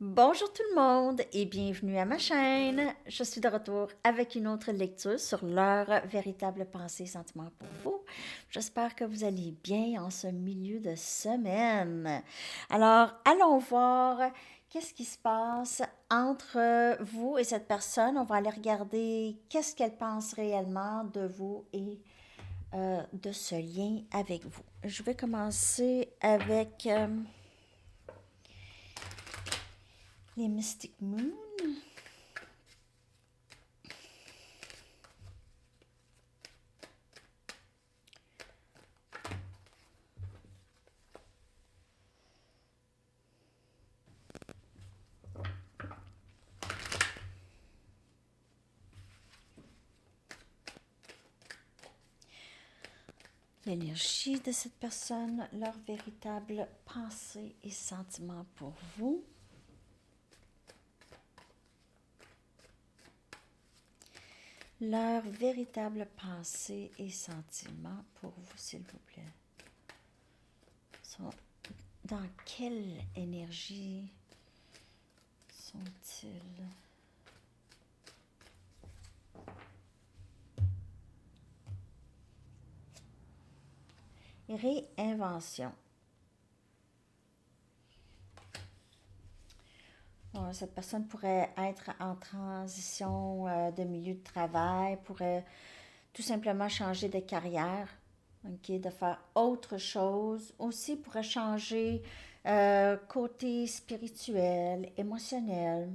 Bonjour tout le monde et bienvenue à ma chaîne. Je suis de retour avec une autre lecture sur leur véritable pensée et sentiment pour vous. J'espère que vous allez bien en ce milieu de semaine. Alors, allons voir qu'est-ce qui se passe entre vous et cette personne. On va aller regarder qu'est-ce qu'elle pense réellement de vous et de ce lien avec vous. Je vais commencer avec les Mystic Moon. L'énergie de cette personne, leur véritable pensée et sentiment pour vous. Leur véritable pensée et sentiment pour vous, s'il vous plaît. Sont dans quelle énergie sont-ils? Réinvention. Bon, cette personne pourrait être en transition de milieu de travail, pourrait tout simplement changer de carrière, ok, de faire autre chose. Aussi pourrait changer côté spirituel, émotionnel,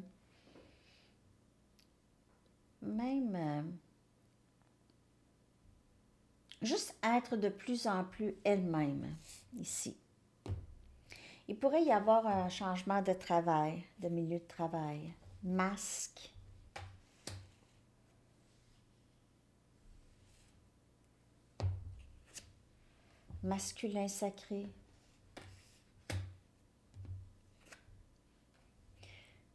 même juste être de plus en plus elle-même ici. Il pourrait y avoir un changement de travail, de milieu de travail. Masque. Masculin sacré.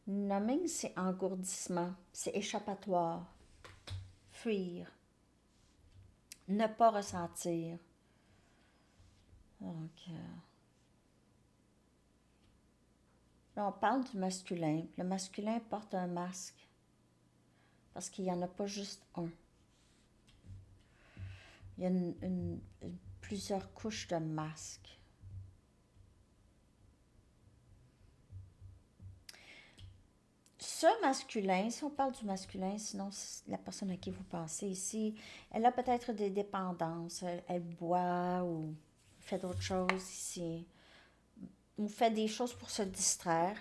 Numbing, c'est engourdissement, c'est échappatoire. Fuir. Ne pas ressentir. Donc, là, on parle du masculin. Le masculin porte un masque parce qu'il n'y en a pas juste un. Il y a plusieurs couches de masques. Ce masculin, si on parle du masculin, sinon la personne à qui vous pensez ici, elle a peut-être des dépendances. Elle boit ou fait d'autres choses ici. Ou fait des choses pour se distraire.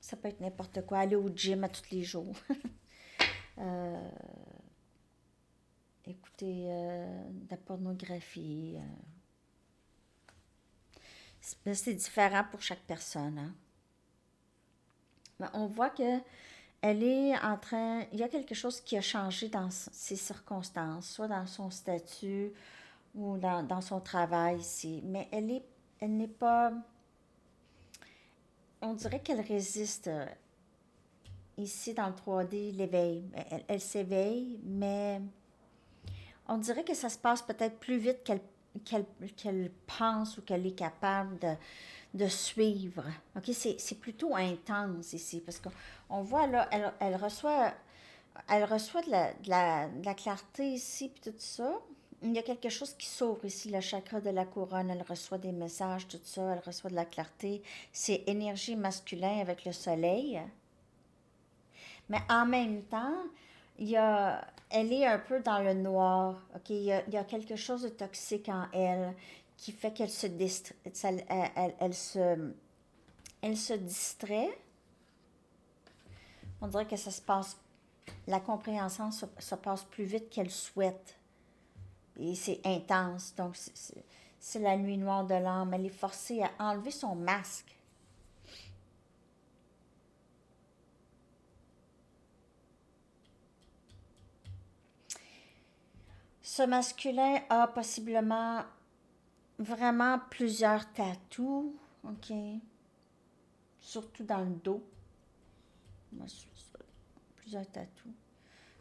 Ça peut être n'importe quoi. Aller au gym à tous les jours. euh, Écouter de la pornographie. C'est différent pour chaque personne. Hein? Mais on voit que elle est en train, il y a quelque chose qui a changé dans ses circonstances, soit dans son statut ou dans son travail ici. Mais elle n'est pas, on dirait qu'elle résiste ici dans le 3D, l'éveil. Elle s'éveille, mais on dirait que ça se passe peut-être plus vite qu'elle pense ou qu'elle est capable de suivre. OK, c'est plutôt intense ici parce qu'on voit là, elle reçoit de la clarté ici puis tout ça. Il y a quelque chose qui s'ouvre ici, le chakra de la couronne. Elle reçoit des messages, tout ça. Elle reçoit de la clarté. C'est énergie masculine avec le soleil. Mais en même temps, elle est un peu dans le noir. Ok, il y a quelque chose de toxique en elle qui fait qu'elle se distrait. Elle se distrait. On dirait que ça se passe. La compréhension se passe plus vite qu'elle souhaite. Et c'est intense. Donc, c'est la nuit noire de l'âme. Elle est forcée à enlever son masque. Ce masculin a possiblement vraiment plusieurs tatous, ok? Surtout dans le dos. Plusieurs tatous.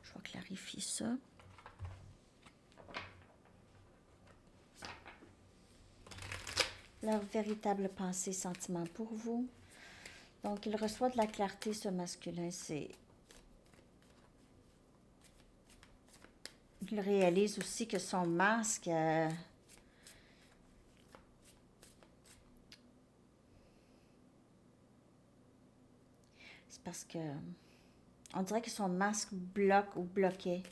Je vais clarifier ça. Leur véritable pensée, sentiment pour vous. Donc, il reçoit de la clarté, ce masculin. Il réalise aussi que son masque, c'est parce que on dirait que son masque bloque ou bloquait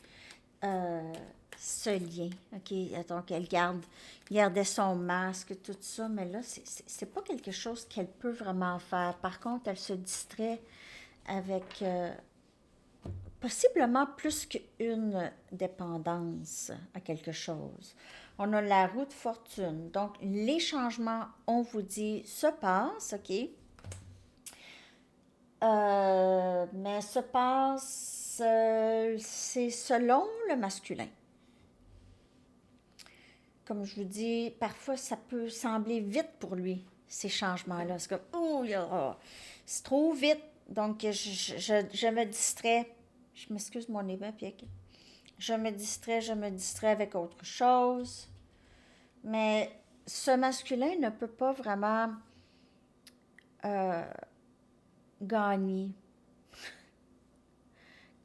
euh, ce lien. OK? Donc, gardait son masque, tout ça, mais là, c'est pas quelque chose qu'elle peut vraiment faire. Par contre, elle se distrait avec possiblement plus qu'une dépendance à quelque chose. On a la roue de fortune. Donc, les changements, on vous dit, se passent, OK? Mais se passe, c'est selon le masculin. Comme je vous dis, parfois ça peut sembler vite pour lui, ces changements-là. C'est comme, oh, c'est trop vite. Donc, je me distrais. Je m'excuse, mon nez bien piqué. Je me distrais avec autre chose. Mais ce masculin ne peut pas vraiment euh, gagner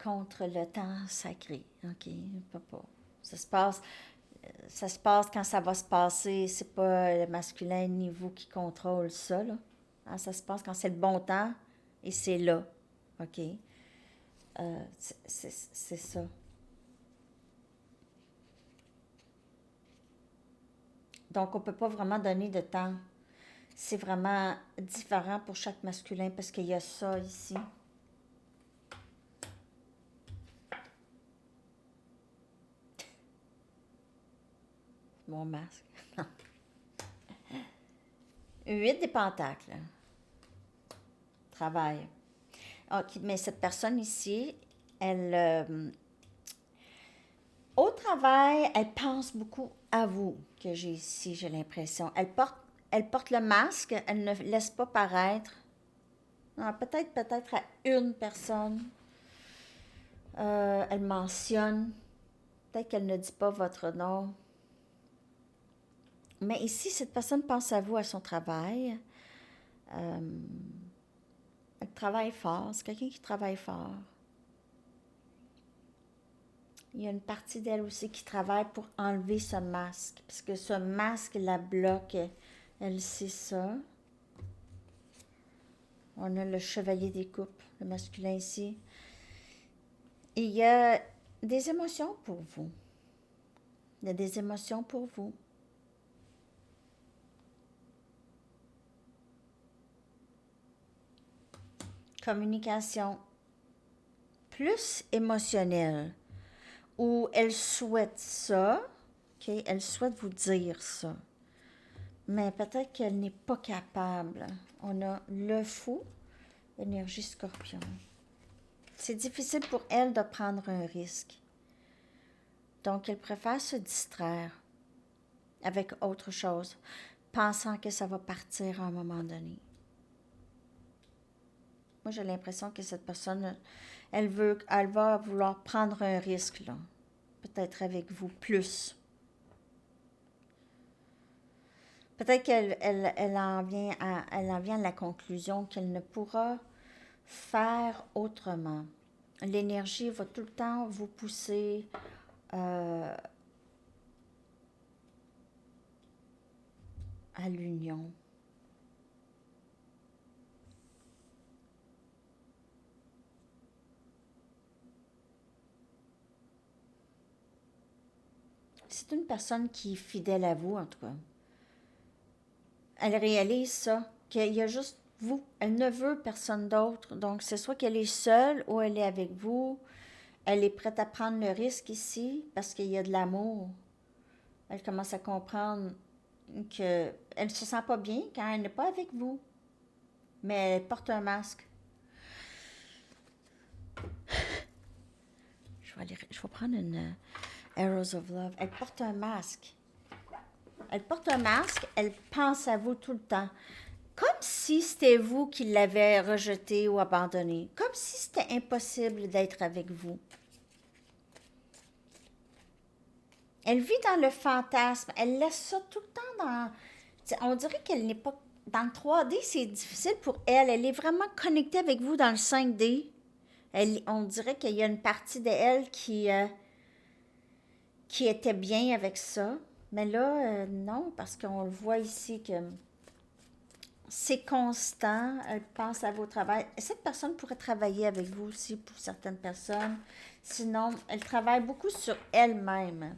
contre le temps sacré. OK? Il ne peut pas. Ça se passe, ça se passe quand ça va se passer. C'est pas le masculin ni vous qui contrôle ça, là. Hein, ça se passe quand c'est le bon temps et c'est là. OK? C'est ça. Donc, on ne peut pas vraiment donner de temps. C'est vraiment différent pour chaque masculin parce qu'il y a ça ici. Mon masque. 8 des pentacles. Travail. OK, mais cette personne ici, au travail, elle pense beaucoup à vous, que j'ai ici, j'ai l'impression. Elle porte le masque, elle ne laisse pas paraître. Non, peut-être à une personne. Elle mentionne. Peut-être qu'elle ne dit pas votre nom. Mais ici, cette personne pense à vous, à son travail. Euh, Elle travaille fort. C'est quelqu'un qui travaille fort. Il y a une partie d'elle aussi qui travaille pour enlever ce masque. Parce que ce masque la bloque. Elle sait ça. On a le chevalier des coupes, le masculin ici. Et il y a des émotions pour vous. Il y a des émotions pour vous. Communication plus émotionnelle. Où elle souhaite ça. OK? Elle souhaite vous dire ça. Mais peut-être qu'elle n'est pas capable. On a le fou, énergie scorpion. C'est difficile pour elle de prendre un risque. Donc, elle préfère se distraire avec autre chose, pensant que ça va partir à un moment donné. Moi, j'ai l'impression que cette personne, elle va vouloir prendre un risque, là. Peut-être avec vous plus. Peut-être qu'elle en vient à la conclusion qu'elle ne pourra faire autrement. L'énergie va tout le temps vous pousser à l'union. C'est une personne qui est fidèle à vous, en tout cas. Elle réalise ça, qu'il y a juste vous. Elle ne veut personne d'autre. Donc, c'est soit qu'elle est seule ou elle est avec vous. Elle est prête à prendre le risque ici parce qu'il y a de l'amour. Elle commence à comprendre qu'elle ne se sent pas bien quand elle n'est pas avec vous. Mais elle porte un masque. Je vais prendre une Arrows of Love. Elle porte un masque. Elle porte un masque, elle pense à vous tout le temps. Comme si c'était vous qui l'avez rejeté ou abandonné. Comme si c'était impossible d'être avec vous. Elle vit dans le fantasme. Elle laisse ça tout le temps dans... On dirait qu'elle n'est pas dans le 3D, c'est difficile pour elle. Elle est vraiment connectée avec vous dans le 5D. On dirait qu'il y a une partie de elle qui était bien avec ça. Mais là, non, parce qu'on le voit ici que c'est constant. Elle pense à vos travails. Cette personne pourrait travailler avec vous aussi pour certaines personnes. Sinon, elle travaille beaucoup sur elle-même.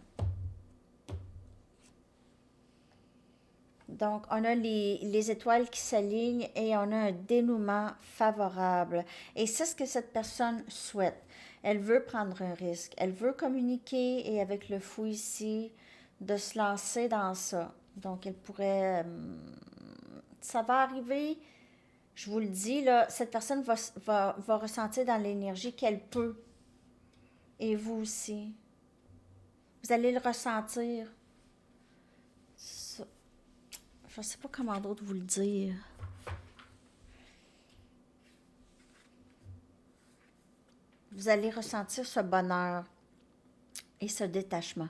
Donc, on a les étoiles qui s'alignent et on a un dénouement favorable. Et c'est ce que cette personne souhaite. Elle veut prendre un risque. Elle veut communiquer et avec le fou ici, de se lancer dans ça. Donc, elle pourrait... ça va arriver, je vous le dis, là, cette personne va ressentir dans l'énergie qu'elle peut. Et vous aussi. Vous allez le ressentir. Ça, je ne sais pas comment d'autre vous le dire. Vous allez ressentir ce bonheur et ce détachement.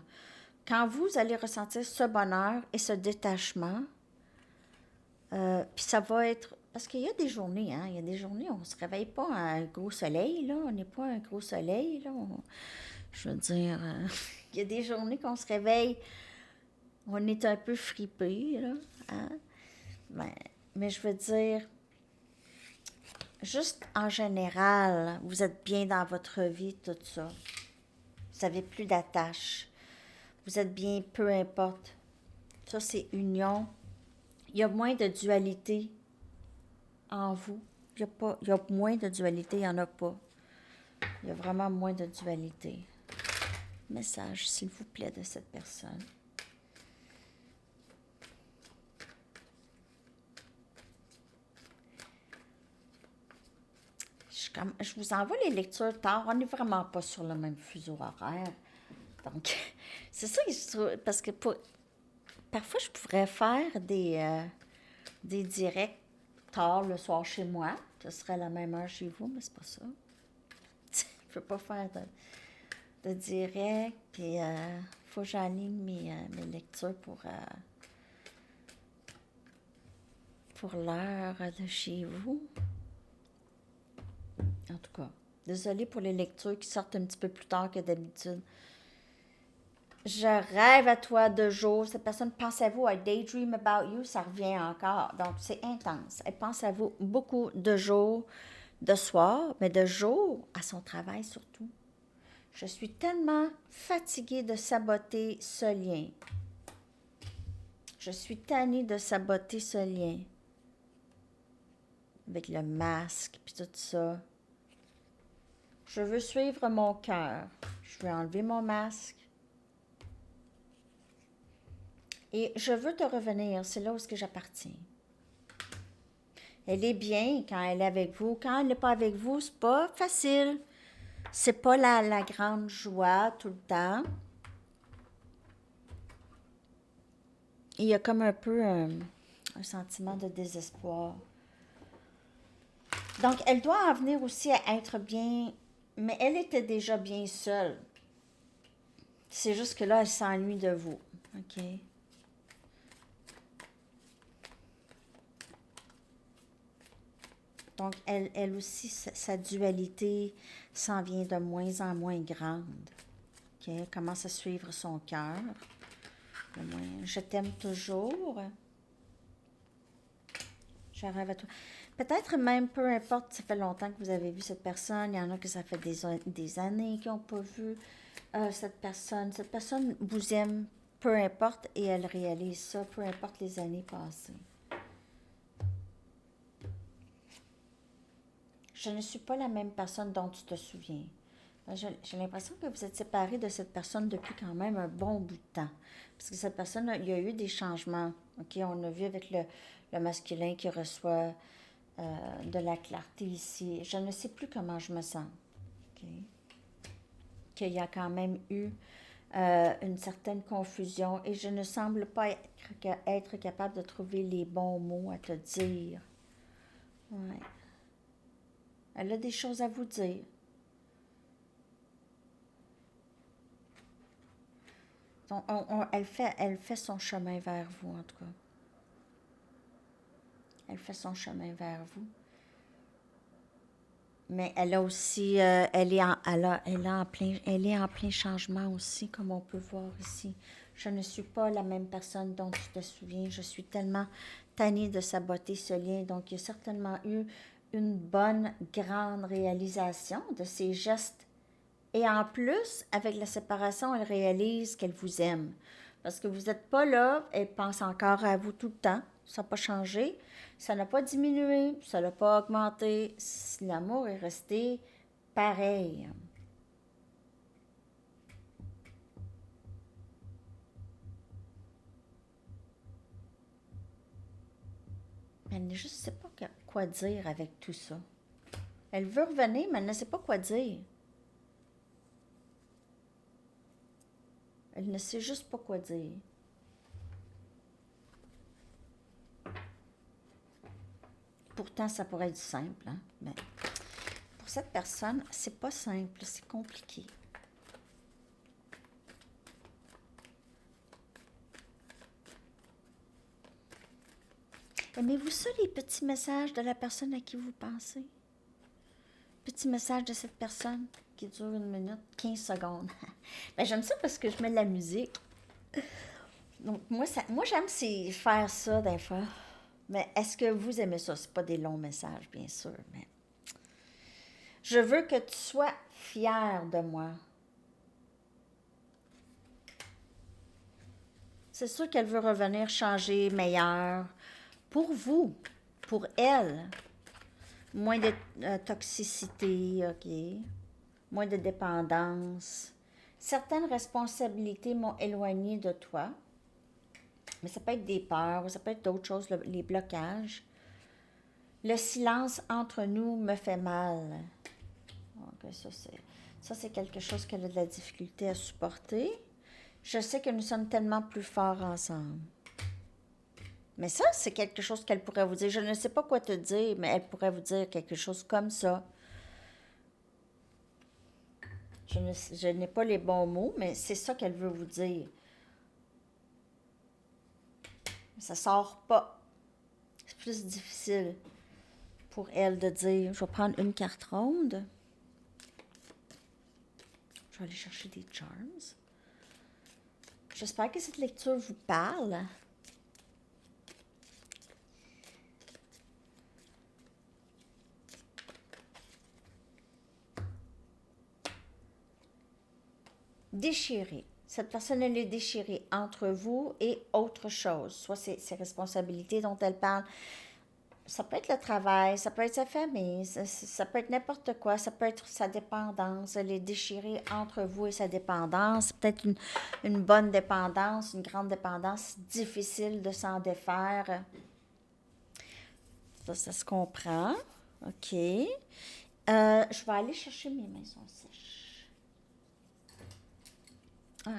Quand vous allez ressentir ce bonheur et ce détachement, puis ça va être... Parce qu'il y a des journées, hein, il y a des journées où on ne se réveille pas à un gros soleil, là. On n'est pas un gros soleil, là. Je veux dire, il y a des journées qu'on se réveille, on est un peu fripé, là. Hein? Mais je veux dire, juste en général, vous êtes bien dans votre vie, tout ça. Vous n'avez plus d'attache. Vous êtes bien, peu importe. Ça, c'est union. Il y a moins de dualité en vous. Il y a moins de dualité, il n'y en a pas. Il y a vraiment moins de dualité. Message, s'il vous plaît, de cette personne. Je vous envoie les lectures tard. On n'est vraiment pas sur le même fuseau horaire. Donc, c'est ça que je trouve. Parce que parfois, je pourrais faire des directs tard le soir chez moi. Ce serait la même heure chez vous, mais c'est pas ça. Je ne peux pas faire de direct. Puis, il faut que j'aligne mes lectures pour l'heure de chez vous. En tout cas, désolée pour les lectures qui sortent un petit peu plus tard que d'habitude. Je rêve à toi de jour. Cette personne pense à vous. I daydream about you. Ça revient encore. Donc, c'est intense. Elle pense à vous beaucoup de jour, de soir, mais de jour, à son travail surtout. Je suis tellement fatiguée de saboter ce lien. Je suis tannée de saboter ce lien. Avec le masque, puis tout ça. Je veux suivre mon cœur. Je veux enlever mon masque. Et je veux te revenir. C'est là où est-ce que j'appartiens. Elle est bien quand elle est avec vous. Quand elle n'est pas avec vous, c'est pas facile. C'est pas la grande joie tout le temps. Il y a comme un peu un sentiment de désespoir. Donc, elle doit en venir aussi à être bien, mais elle était déjà bien seule. C'est juste que là, elle s'ennuie de vous. OK? Donc, elle aussi, sa dualité s'en vient de moins en moins grande. OK? Elle commence à suivre son cœur. Je t'aime toujours. Je rêve à toi. Peut-être même, peu importe, ça fait longtemps que vous avez vu cette personne. Il y en a que ça fait des années qu'ils n'ont pas vu cette personne. Cette personne vous aime, peu importe, et elle réalise ça, peu importe les années passées. Je ne suis pas la même personne dont tu te souviens. J'ai l'impression que vous êtes séparés de cette personne depuis quand même un bon bout de temps. Parce que cette personne, il y a eu des changements. OK? On a vu avec le masculin qui reçoit de la clarté ici. Je ne sais plus comment je me sens. OK? Qu'il y a quand même eu une certaine confusion et je ne semble pas être capable de trouver les bons mots à te dire. Ouais. Elle a des choses à vous dire. Donc, elle fait son chemin vers vous, en tout cas. Elle fait son chemin vers vous. Mais elle a aussi, elle est en plein changement aussi, comme on peut voir ici. Je ne suis pas la même personne dont tu te souviens. Je suis tellement tannée de saboter ce lien. Donc, il y a certainement eu une bonne, grande réalisation de ces gestes. Et en plus, avec la séparation, elle réalise qu'elle vous aime. Parce que vous n'êtes pas là, elle pense encore à vous tout le temps. Ça n'a pas changé. Ça n'a pas diminué, ça n'a pas augmenté. L'amour est resté pareil. Elle ne juste sait pas quoi dire avec tout ça. Elle veut revenir, mais elle ne sait pas quoi dire. Elle ne sait juste pas quoi dire. Pourtant, ça pourrait être simple, hein? Mais pour cette personne, c'est pas simple, c'est compliqué. Aimez-vous ça, les petits messages de la personne à qui vous pensez? Petit message de cette personne qui dure 1 minute, 15 secondes. Ben, j'aime ça parce que je mets de la musique. Donc, moi j'aime faire ça des fois. Mais est-ce que vous aimez ça? C'est pas des longs messages, bien sûr, mais je veux que tu sois fier de moi. C'est sûr qu'elle veut revenir changer, meilleure, pour vous, pour elle. Moins de toxicité, OK. Moins de dépendance. Certaines responsabilités m'ont éloigné de toi. Mais ça peut être des peurs, ou ça peut être d'autres choses, les blocages. Le silence entre nous me fait mal. Donc, ça, c'est quelque chose qu'elle a de la difficulté à supporter. Je sais que nous sommes tellement plus forts ensemble. Mais ça, c'est quelque chose qu'elle pourrait vous dire. Je ne sais pas quoi te dire, mais elle pourrait vous dire quelque chose comme ça. Je n'ai pas les bons mots, mais c'est ça qu'elle veut vous dire. Ça sort pas. C'est plus difficile pour elle de dire. Je vais prendre une carte ronde. Je vais aller chercher des charms. J'espère que cette lecture vous parle. Déchirée. Cette personne, elle est déchirée entre vous et autre chose. Soit ses responsabilités dont elle parle. Ça peut être le travail, ça peut être sa famille, ça peut être n'importe quoi, ça peut être sa dépendance. Elle est déchirée entre vous et sa dépendance. Peut-être une bonne dépendance, une grande dépendance, difficile de s'en défaire. Ça se comprend. OK. Je vais aller chercher mes mains sont sèches. Ah.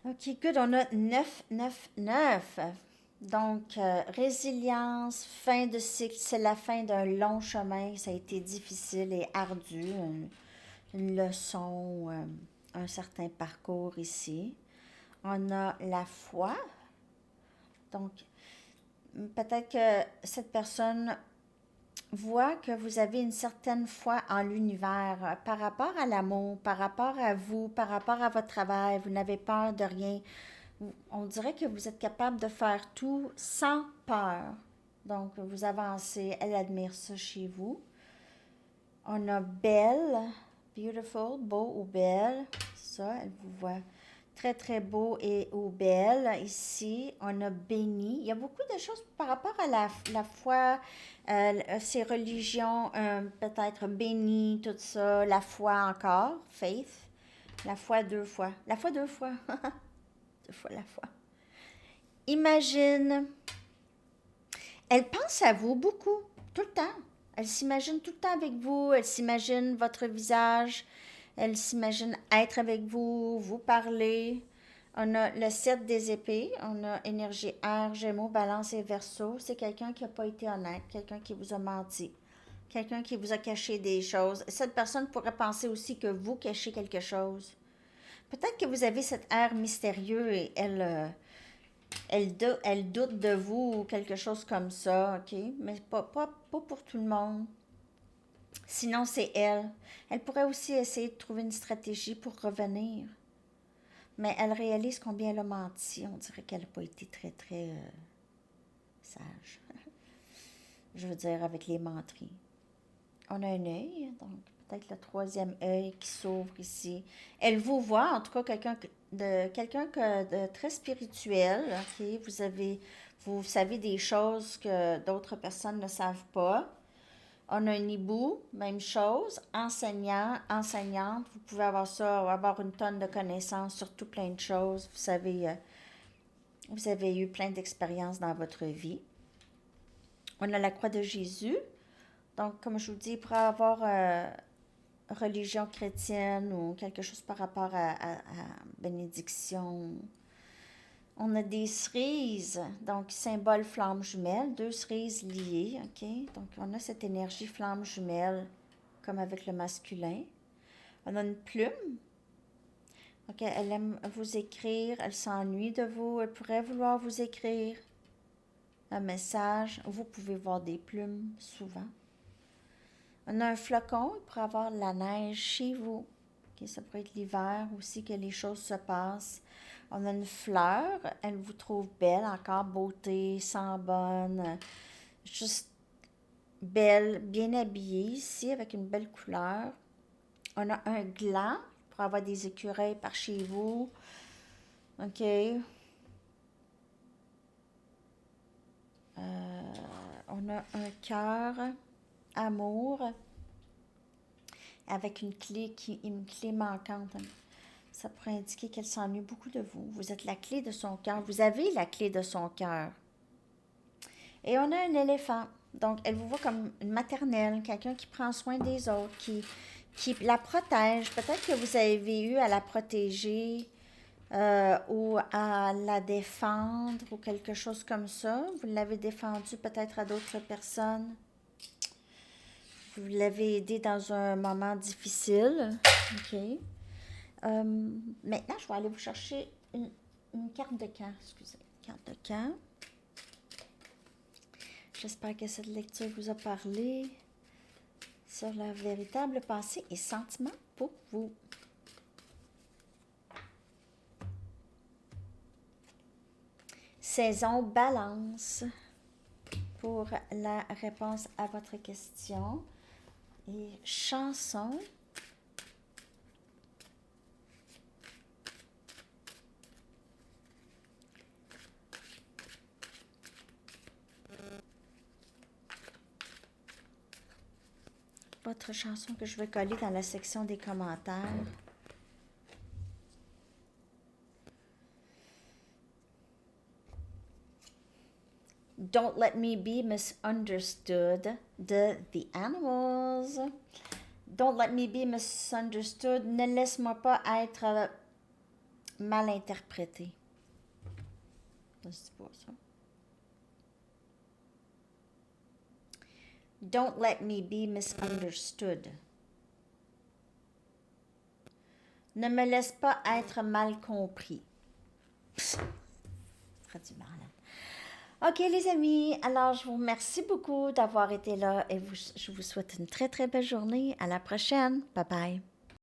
OK, good. On a 9, 9, 9. Donc, résilience, fin de cycle, c'est la fin d'un long chemin. Ça a été difficile et ardu. Une leçon, un certain parcours ici. On a la foi. Donc, peut-être que cette personne voit que vous avez une certaine foi en l'univers par rapport à l'amour, par rapport à vous, par rapport à votre travail. Vous n'avez peur de rien. On dirait que vous êtes capable de faire tout sans peur. Donc, vous avancez. Elle admire ça chez vous. On a belle, beautiful, beau ou belle. Ça, elle vous voit très, très beau et ou belle. Ici, on a béni. Il y a beaucoup de choses par rapport à la foi, ces religions, peut-être béni, tout ça. La foi encore, faith. La foi 2 fois. La foi 2 fois. 2 fois la foi. Imagine. Elle pense à vous beaucoup, tout le temps. Elle s'imagine tout le temps avec vous. Elle s'imagine votre visage. Elle s'imagine être avec vous, vous parler. On a le 7 des épées, on a énergie air, gémeaux, balance et verseau. C'est quelqu'un qui n'a pas été honnête, quelqu'un qui vous a menti, quelqu'un qui vous a caché des choses. Cette personne pourrait penser aussi que vous cachez quelque chose. Peut-être que vous avez cet air mystérieux et elle doute de vous ou quelque chose comme ça, OK? Mais pas pour tout le monde. Sinon, c'est elle. Elle pourrait aussi essayer de trouver une stratégie pour revenir. Mais elle réalise combien elle a menti. On dirait qu'elle n'a pas été très, très sage. Je veux dire, avec les menteries. On a un œil, donc peut-être le troisième œil qui s'ouvre ici. Elle vous voit, en tout cas, quelqu'un de très spirituel. Ok, vous savez des choses que d'autres personnes ne savent pas. On a un hibou, même chose. Enseignant, enseignante, vous pouvez avoir ça, avoir une tonne de connaissances sur tout plein de choses. Vous avez eu plein d'expériences dans votre vie. On a la croix de Jésus. Donc, comme je vous dis, pour avoir religion chrétienne ou quelque chose par rapport à bénédiction. On a des cerises, donc symbole flamme jumelle, deux cerises liées, ok? Donc, on a cette énergie flamme jumelle, comme avec le masculin. On a une plume. Ok, elle aime vous écrire, elle s'ennuie de vous, elle pourrait vouloir vous écrire un message. Vous pouvez voir des plumes souvent. On a un flocon, il pourrait avoir de la neige chez vous. Okay, ça pourrait être l'hiver aussi que les choses se passent. On a une fleur, elle vous trouve belle, encore beauté, sent bonne, juste belle, bien habillée ici avec une belle couleur. On a un gland pour avoir des écureuils par chez vous. OK. On a un cœur, amour, avec une clé manquante. Ça pourrait indiquer qu'elle s'ennuie beaucoup de vous. Vous êtes la clé de son cœur. Vous avez la clé de son cœur. Et on a un éléphant. Donc, elle vous voit comme une maternelle, quelqu'un qui prend soin des autres, qui la protège. Peut-être que vous avez eu à la protéger ou à la défendre ou quelque chose comme ça. Vous l'avez défendue peut-être à d'autres personnes. Vous l'avez aidé dans un moment difficile. OK. Maintenant, je vais aller vous chercher une carte de camp. Excusez, carte de camp. J'espère que cette lecture vous a parlé sur la véritable pensée et sentiment pour vous. Saison balance pour la réponse à votre question. Et chanson. Votre chanson que je vais coller dans la section des commentaires. Don't Let Me Be Misunderstood de The Animals. Don't Let Me Be Misunderstood. Ne laisse-moi pas être mal interprété. C'est pas ça. Don't let me be misunderstood. Ne me laisse pas être mal compris. Ça fera du mal. OK, les amis. Alors, je vous remercie beaucoup d'avoir été là et je vous souhaite une très, très belle journée. À la prochaine. Bye bye.